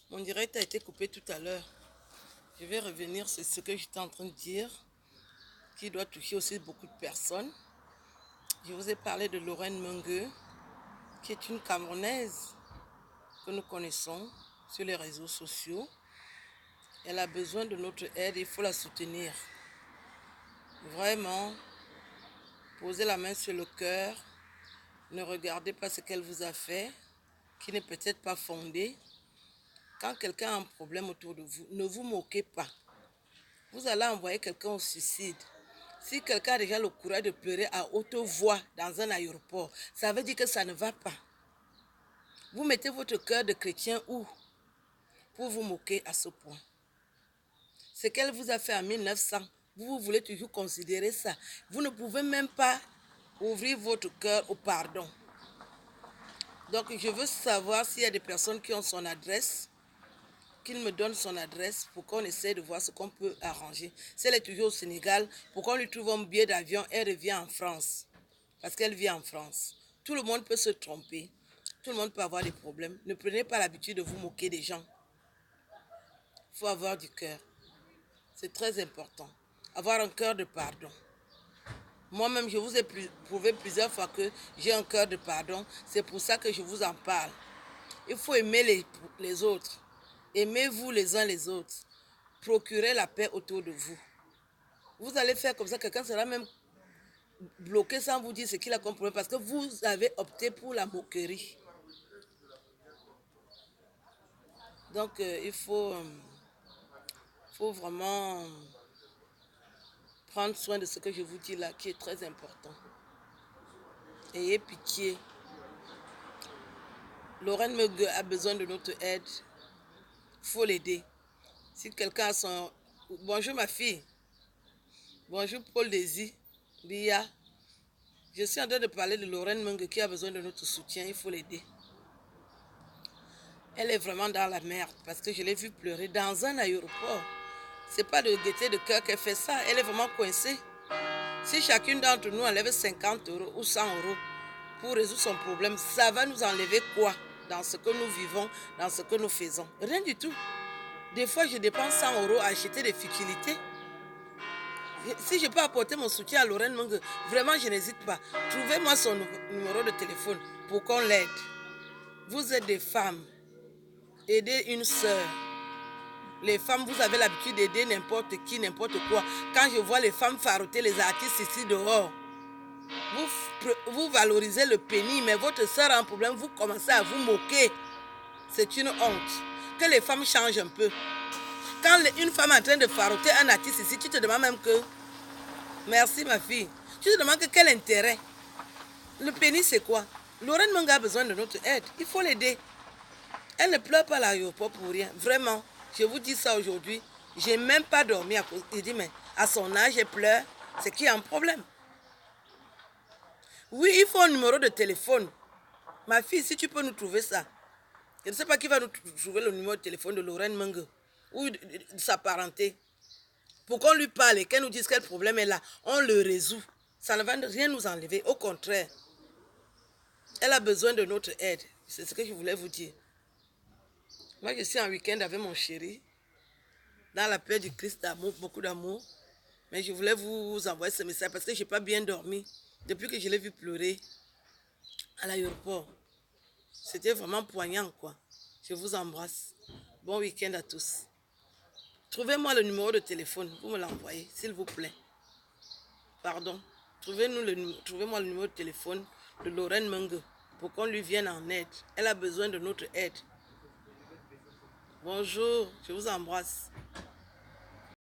Mon direct a été coupé tout à l'heure. Je vais revenir sur ce que j'étais en train de dire, qui doit toucher aussi beaucoup de personnes. Je vous ai parlé de Lorraine Mengue, qui est une Camerounaise que nous connaissons sur les réseaux sociaux. Elle a besoin de notre aide, il faut la soutenir. Vraiment, posez la main sur le cœur. Ne regardez pas ce qu'elle vous a fait, qui n'est peut-être pas fondé. Quand quelqu'un a un problème autour de vous, ne vous moquez pas. Vous allez envoyer quelqu'un au suicide. Si quelqu'un a déjà le courage de pleurer à haute voix dans un aéroport, ça veut dire que ça ne va pas. Vous mettez votre cœur de chrétien où pour vous moquer à ce point? Ce qu'elle vous a fait en 1900, vous voulez toujours considérer ça. Vous ne pouvez même pas ouvrir votre cœur au pardon. Donc je veux savoir s'il y a des personnes qui ont son adresse, qu'il me donne son adresse pour qu'on essaie de voir ce qu'on peut arranger. Si elle est toujours au Sénégal, pour qu'on lui trouve un billet d'avion, elle revient en France. Parce qu'elle vit en France. Tout le monde peut se tromper. Tout le monde peut avoir des problèmes. Ne prenez pas l'habitude de vous moquer des gens. Il faut avoir du cœur. C'est très important. Avoir un cœur de pardon. Moi-même, je vous ai prouvé plusieurs fois que j'ai un cœur de pardon. C'est pour ça que je vous en parle. Il faut aimer les autres. Aimez-vous les uns les autres. Procurez la paix autour de vous. Vous allez faire comme ça, quelqu'un sera même bloqué sans vous dire ce qu'il a compris parce que vous avez opté pour la moquerie. Donc, il faut vraiment prendre soin de ce que je vous dis là, qui est très important. Ayez pitié. Lorraine Mengue a besoin de notre aide. Il faut l'aider. Si quelqu'un a son... Bonjour ma fille. Bonjour Paul Désir. Bia. Je suis en train de parler de Lorraine Mengue qui a besoin de notre soutien. Il faut l'aider. Elle est vraiment dans la merde parce que je l'ai vue pleurer dans un aéroport. C'est pas de gaieté de cœur qu'elle fait ça. Elle est vraiment coincée. Si chacune d'entre nous enlève 50 € ou 100 € pour résoudre son problème, ça va nous enlever quoi dans ce que nous vivons, dans ce que nous faisons? Rien du tout. Des fois, je dépense 100 € à acheter des futilités. Si je peux apporter mon soutien à Lorraine Mengue, vraiment, je n'hésite pas. Trouvez-moi son numéro de téléphone pour qu'on l'aide. Vous êtes des femmes. Aidez une sœur. Les femmes, vous avez l'habitude d'aider n'importe qui, n'importe quoi. Quand je vois les femmes faroter les artistes ici dehors, vous valorisez le pénis, mais votre soeur a un problème, vous commencez à vous moquer. C'est une honte. Que les femmes changent un peu. Quand une femme est en train de faroter un artiste ici, tu te demandes même que... Merci ma fille. Tu te demandes que quel intérêt? Le pénis c'est quoi? Lorraine Mengue a besoin de notre aide. Il faut l'aider. Elle ne pleure pas à l'aéroport pour rien. Vraiment. Je vous dis ça aujourd'hui. Je n'ai même pas dormi à cause. Il dit, mais à son âge, elle pleure. C'est qu'il y a un problème. Oui, il faut un numéro de téléphone. Ma fille, si tu peux nous trouver ça. Je ne sais pas qui va nous trouver le numéro de téléphone de Lorraine Mengue ou de sa parenté. Pour qu'on lui parle et qu'elle nous dise quel problème est là. On le résout. Ça ne va rien nous enlever. Au contraire. Elle a besoin de notre aide. C'est ce que je voulais vous dire. Moi, je suis en week-end avec mon chéri. Dans la paix du Christ d'amour, beaucoup d'amour. Mais je voulais vous envoyer ce message parce que je n'ai pas bien dormi. Depuis que je l'ai vu pleurer à l'aéroport. C'était vraiment poignant, quoi. Je vous embrasse. Bon week-end à tous. Trouvez-moi le numéro de téléphone. Vous me l'envoyez, s'il vous plaît. Pardon. Trouvez-moi le numéro de téléphone de Lorraine Mengue pour qu'on lui vienne en aide. Elle a besoin de notre aide. Bonjour, je vous embrasse.